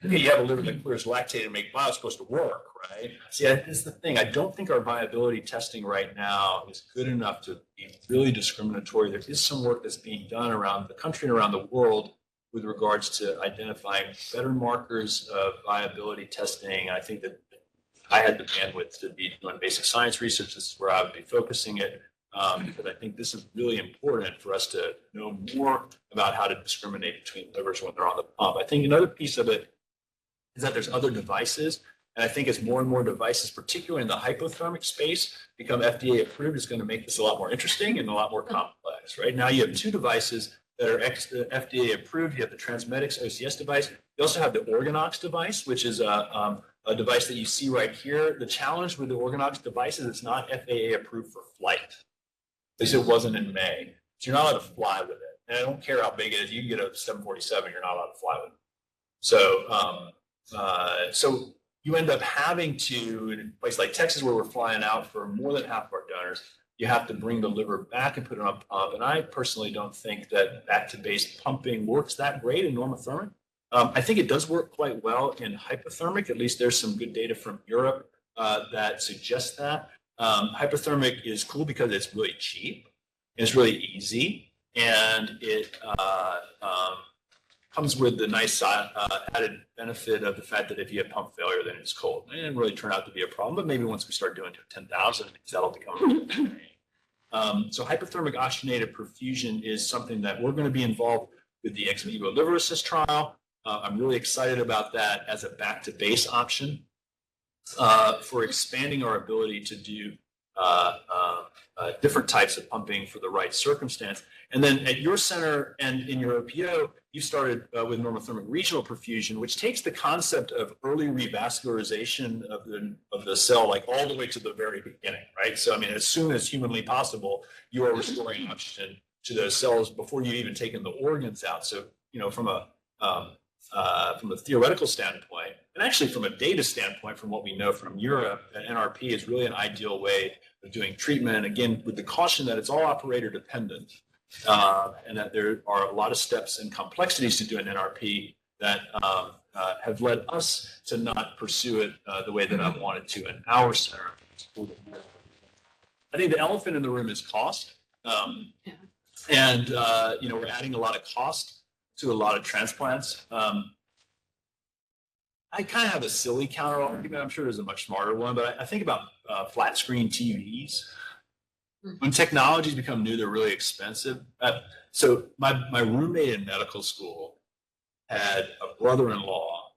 okay, you have a liver that clears lactate and make bile, it's supposed to work, right? See, that's the thing. I don't think our viability testing right now is good enough to be really discriminatory. There is some work that's being done around the country and around the world with regards to identifying better markers of viability testing. I think that I had the bandwidth to be doing basic science research. This is where I would be focusing it because I think this is really important for us to know more about how to discriminate between livers when they're on the pump. I think another piece of it is that there's other devices. And I think as more and more devices, particularly in the hypothermic space, become FDA approved, it's going to make this a lot more interesting and a lot more complex. Right now, you have two devices that are FDA approved. You have the Transmedics OCS device. You also have the Organox device, which is a device that you see right here. The challenge with the Organox device is it's not FAA approved for flight. At least it wasn't in May. So you're not allowed to fly with it. And I don't care how big it is. You can get a 747, you're not allowed to fly with it. So, so you end up having to, in a place like Texas where we're flying out for more than half of our donors, you have to bring the liver back and put it on a pump. And I personally don't think that back-to-base pumping works that great in normothermic. I think it does work quite well in hypothermic. At least there's some good data from Europe that suggests that. Hypothermic is cool because it's really cheap, and it's really easy, and it comes with the nice added benefit of the fact that if you have pump failure, then it's cold. It didn't really turn out to be a problem, but maybe once we start doing to 10,000, that'll become so hypothermic oxygenated perfusion is something that we're going to be involved with the ex vivo liver assist trial. I'm really excited about that as a back-to-base option for expanding our ability to do different types of pumping for the right circumstance. And then at your center and in your OPO, you started with normothermic regional perfusion, which takes the concept of early revascularization of the cell, like all the way to the very beginning, right? So, I mean, as soon as humanly possible, you are restoring oxygen to those cells before you've even taken the organs out. So, you know, from a theoretical standpoint, and actually from a data standpoint, from what we know from Europe, NRP is really an ideal way doing treatment, again, with the caution that it's all operator dependent, and that there are a lot of steps and complexities to do an NRP that have led us to not pursue it the way that I wanted to in our center. I think the elephant in the room is cost. And, we're adding a lot of cost to a lot of transplants. I kind of have a silly counter argument. I'm sure there's a much smarter one, but I think about flat screen TVs. When technologies become new, they're really expensive. So my roommate in medical school had a brother-in-law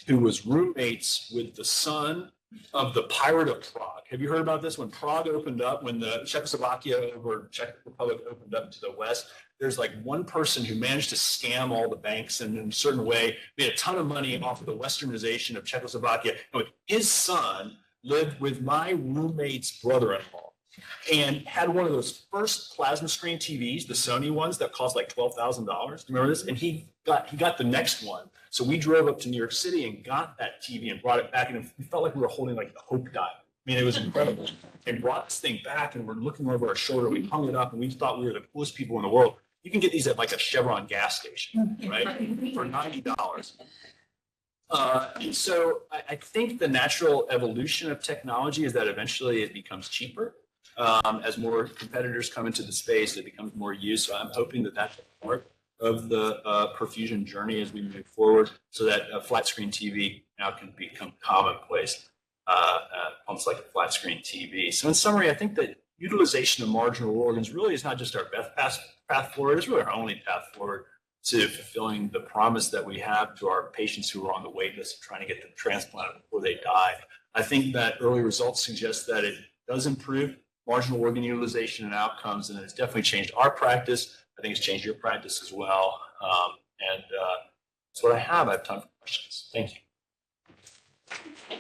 who was roommates with the son of the Pirate of Prague. Have you heard about this? When Prague opened up, when the Czechoslovakia over Czech Republic opened up to the west, there's like one person who managed to scam all the banks and in a certain way made a ton of money off of the westernization of Czechoslovakia. And his son lived with my roommate's brother-in-law and had one of those first plasma screen TVs, the Sony ones that cost like $12,000. Do you remember this? And he got the next one. So we drove up to New York City and got that TV and brought it back, and we felt like we were holding like the Hope dial. I mean, it was incredible. And brought this thing back, and we're looking over our shoulder. We hung it up, and we thought we were the coolest people in the world. You can get these at like a Chevron gas station, right, for $90. And so I think the natural evolution of technology is that eventually it becomes cheaper. As more competitors come into the space, it becomes more used. So I'm hoping that that's part of the perfusion journey as we move forward, so that a flat screen TV now can become commonplace, almost like a flat screen TV. So in summary, I think that utilization of marginal organs really is not just our best path forward, it's really our only path forward to fulfilling the promise that we have to our patients who are on the wait list and trying to get them transplanted before they die. I think that early results suggest that it does improve marginal organ utilization and outcomes, and it's definitely changed our practice. I think it's changed your practice as well. And that's what I have. I have time for questions. Thank you.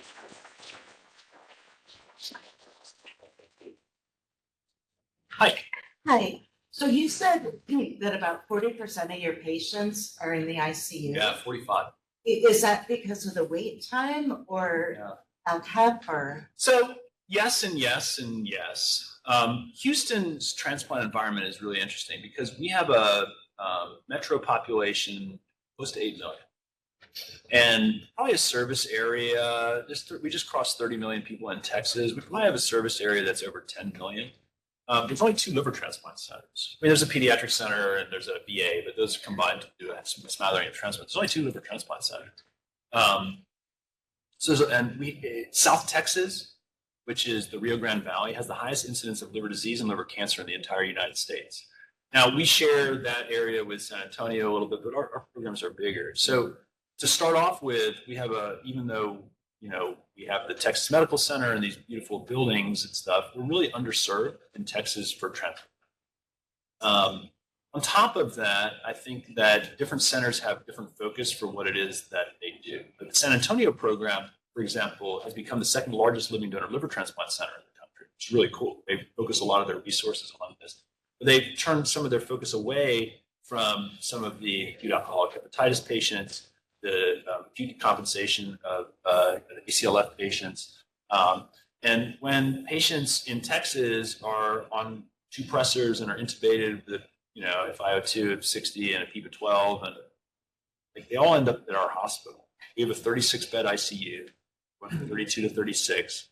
Hi. Hi. So you said that about 40% of your patients are in the ICU. Yeah, 45. Is that because of the wait time or LCAP or? So yes and yes and yes. Houston's transplant environment is really interesting because we have a metro population close to 8 million. And probably a service area, we just crossed 30 million people in Texas. We probably have a service area that's over 10 million. There's only 2 liver transplant centers. I mean, there's a pediatric center and there's a VA, but those combined to do a smattering of transplants. There's only 2 liver transplant centers. South Texas, which is the Rio Grande Valley, has the highest incidence of liver disease and liver cancer in the entire United States. Now, we share that area with San Antonio a little bit, but our programs are bigger. So to start off with, we have even though, we have the Texas Medical Center and these beautiful buildings and stuff, we're really underserved in Texas for transplant. On top of that, I think that different centers have different focus for what it is that they do. But the San Antonio program, for example, has become the second largest living donor liver transplant center in the country. It's really cool. They focus a lot of their resources on this. But they've turned some of their focus away from some of the acute alcoholic hepatitis patients, the acute compensation of the ACLF patients. And when patients in Texas are on 2 pressors and are intubated with, a FiO2 of 60 and a PEEP of 12, and they all end up at our hospital. We have a 36-bed ICU, went from 32 to 36,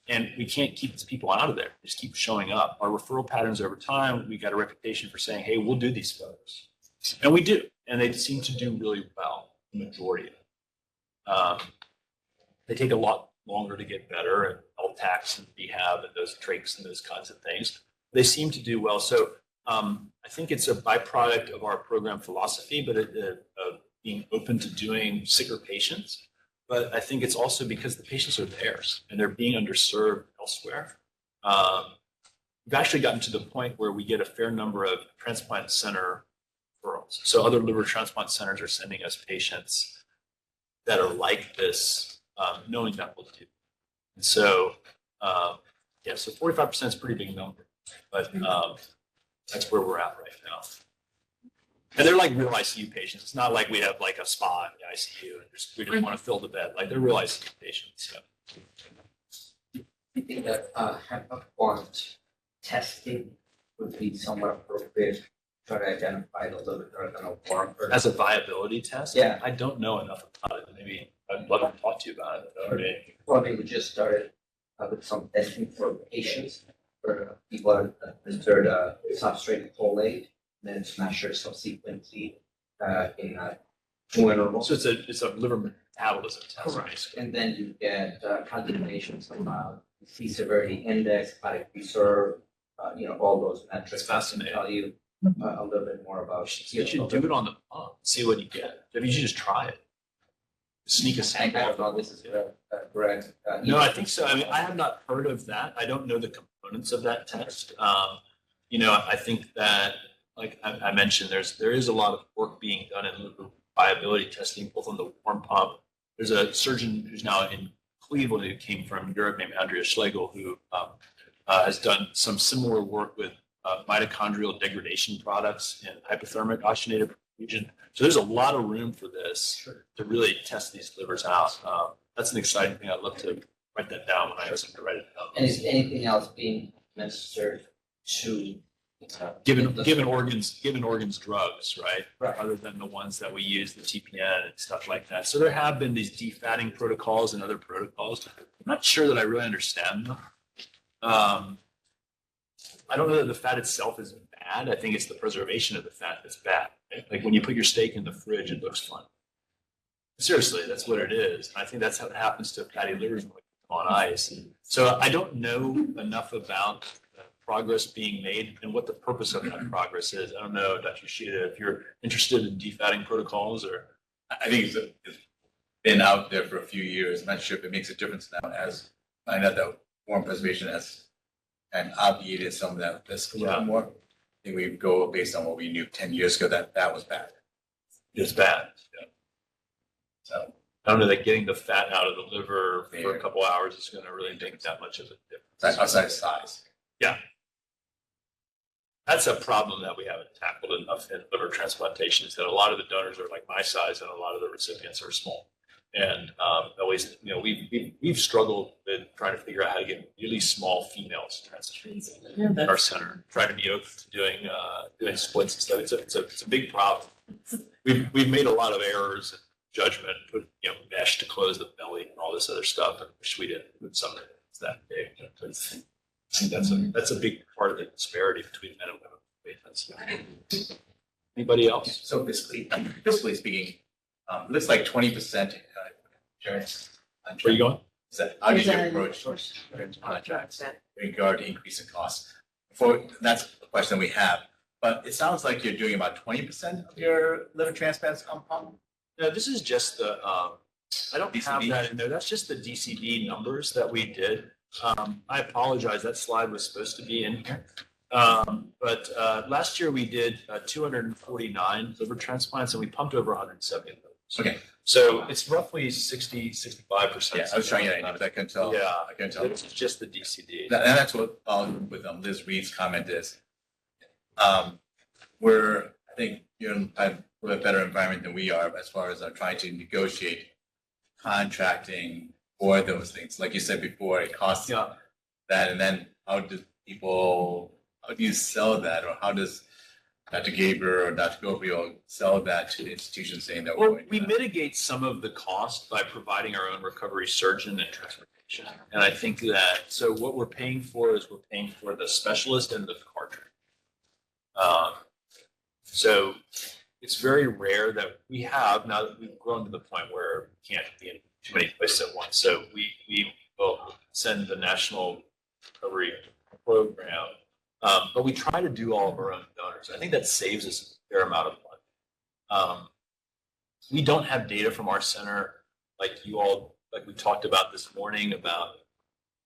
and we can't keep these people out of there. They just keep showing up. Our referral patterns over time, we got a reputation for saying, hey, we'll do these folks. And we do, and they seem to do really well, the majority of them. They take a lot longer to get better at LTACs and rehab and those trachs and those kinds of things. They seem to do well. So I think it's a byproduct of our program philosophy, but of being open to doing sicker patients. But I think it's also because the patients are theirs and they're being underserved elsewhere. We've actually gotten to the point where we get a fair number of transplant center referrals. So other liver transplant centers are sending us patients that are like this, knowing that we'll do. And so, so 45% is a pretty big number, but that's where we're at right now. And they're like real ICU patients. It's not like we have like a spa in the ICU and we just want to fill the bed. Like they're real ICU patients. So. I think that hemp-informed testing would be somewhat appropriate to try to identify the liver that are going to warm. As a viability test? Yeah. I don't know enough about it. Maybe I'd love to talk to you about it. Already. Well, I mean, we just started with some testing for patients for people administered substrate folate, and then measured subsequently in two intervals. So it's a liver metabolism test. Correct. And then you get calculations about disease severity index, hepatic reserve, all those metrics. It's fascinating. Tell you a little bit more about. You should do it on the pump, see what you get. Maybe you should just try it. Sneak a I sample. don't know, this is correct. No, I think so. I mean, I have not heard of that. I don't know the components of that test. I think that, like I mentioned, there is a lot of work being done in liver viability testing, both on the warm pump. There's a surgeon who's now in Cleveland who came from Europe named Andrea Schlegel, who has done some similar work with mitochondrial degradation products and hypothermic oxygenated perfusion. So there's a lot of room for this to really test these livers out. That's an exciting thing. I'd love to write that down when I have something to write it down. And is anything else being administered to Given organs drugs, right? Right. Other than the ones that we use, the TPN and stuff like that. So there have been these defatting protocols and other protocols. I'm not sure that I really understand them. I don't know that the fat itself is bad. I think it's the preservation of the fat that's bad. Right? Like when you put your steak in the fridge, it looks fun. Seriously, that's what it is. I think that's how it happens to fatty livers when we put them on ice. So I don't know enough about the progress being made and what the purpose of that progress is. I don't know, Dr. Yoshida, if you're interested in defatting protocols or. I think it's been out there for a few years. I'm not sure if it makes a difference now, as I know that warm preservation has and obviated some of that risk a little more. I think we go based on what we knew 10 years ago that was bad. It's bad. Yeah. So I don't know that getting the fat out of the liver for a couple hours is going to really make that much of a difference. outside of size. Yeah. That's a problem that we haven't tackled enough in liver transplantation, is that a lot of the donors are like my size and a lot of the recipients are small. And always, we've struggled with trying to figure out how to get really small females transplanted in our center, trying to be open to doing splits and stuff. It's a big problem. We've made a lot of errors in judgment, put mesh to close the belly and all this other stuff. I wish we didn't put something that's that big. I think that's a big part of the disparity between men and women. Anybody else? So fiscally speaking, looks like 20% insurance. Where are you going? How do you approach contracts in regard to increase in costs? That's a question we have. But it sounds like you're doing about 20% of your liver transplants on pump. No, this is just the. I don't have DCD? that in there. That's just the DCD numbers that we did. I apologize. That slide was supposed to be in here. But last year we did 249 liver transplants and we pumped over 170 of those. Okay. So it's roughly 65%. Yeah, I was trying to get that. I can tell. Yeah, I can tell. it's just the DCD. And that's what with Liz Reed's comment is. I think you're in a little bit better environment than we are as far as trying to negotiate contracting for those things. Like you said before, it costs that, and then how do you sell that, or how does Dr. Gaber or Dr. Gabriel sell that to the institution saying that Well, we mitigate some of the cost by providing our own recovery surgeon and transportation. And I think that, so what we're paying for is we're paying for the specialist and the cartridge. So it's very rare that we have, now that we've grown to the point where we can't be in too many places at once. So we will send the National Recovery Program, but we try to do all of our own donors. I think that saves us a fair amount of money. We don't have data from our center like you all, like we talked about this morning, about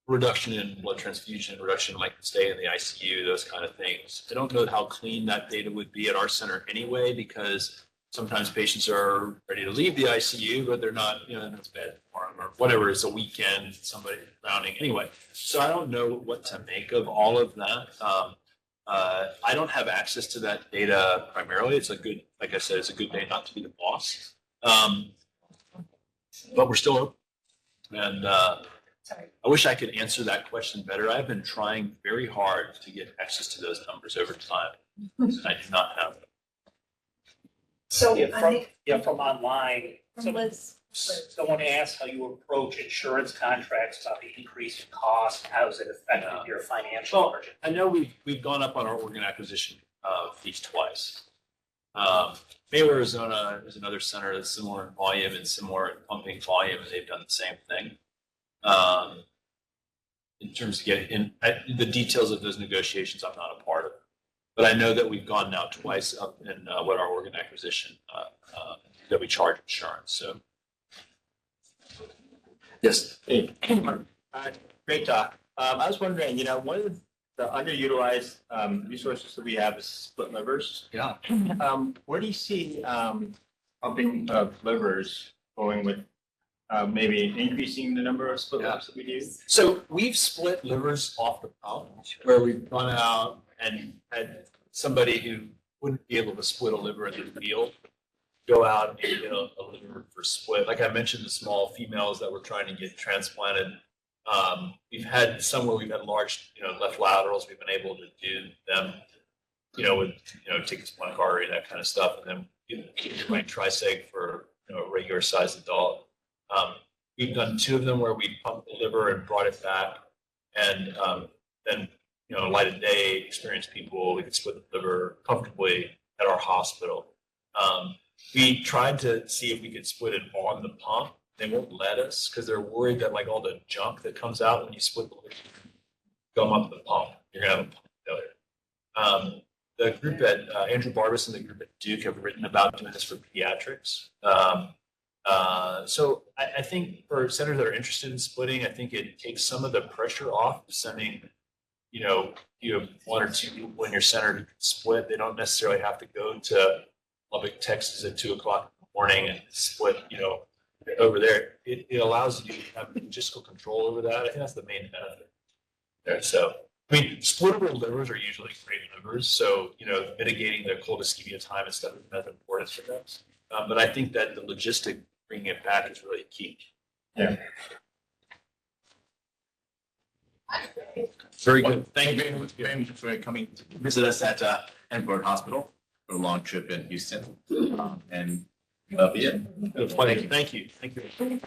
reduction in blood transfusion, reduction in length of stay in the ICU, those kind of things. I don't know how clean that data would be at our center anyway, because sometimes patients are ready to leave the ICU, but they're not, it's bad for them or whatever. It's a weekend, somebody drowning anyway. So I don't know what to make of all of that. I don't have access to that data primarily. It's like I said, it's a good day not to be the boss. But we're still open. And Sorry. I wish I could answer that question better. I've been trying very hard to get access to those numbers over time. I do not have them. So Yeah, I from, think yeah, from online, Liz, someone asked how you approach insurance contracts about the increase in cost, how has it affected your financial Well, margin? I know we've gone up on our organ acquisition fees twice. Baylor, Arizona is another center that's similar in volume and similar in pumping volume, and they've done the same thing. In terms of the details of those negotiations, I'm not a part of. But I know that we've gone now twice up in what our organ acquisition that we charge insurance. So, yes. Hey, great talk. I was wondering, one of the underutilized resources that we have is split livers. Yeah. Where do you see pumping of livers going with maybe increasing the number of split livers that we do? So we've split livers off the pump where we've gone out and had somebody who wouldn't be able to split a liver in the field go out and get a liver for split. Like I mentioned, the small females that we're trying to get transplanted. We've had some where we've had large, left laterals. We've been able to do them, with, ticket spinal artery, that kind of stuff. And then, my triseg for, a regular sized adult. We've done 2 of them where we pumped the liver and brought it back. And then, light of day, experienced people, we could split the liver comfortably at our hospital. We tried to see if we could split it on the pump. They won't let us because they're worried that all the junk that comes out when you split the liver come up the pump. You're gonna have a pump failure. The group at Andrew Barbas and the group at Duke have written about doing this for pediatrics. So I think for centers that are interested in splitting, I think it takes some of the pressure off of sending, you have 1 or 2 people in your center who can split. They don't necessarily have to go to Lubbock, Texas at 2 o'clock in the morning and split, over there. It allows you to have logistical control over that. I think that's the main benefit there. So, splittable livers are usually great livers. So, mitigating the cold ischemia time and stuff is that's important for them. But I think that the logistic bringing it back is really key. Yeah. Very good. Thank you very much for coming to visit us at Edinburgh Hospital for a long trip in Houston. And that'll be it. Thank you. Thank you.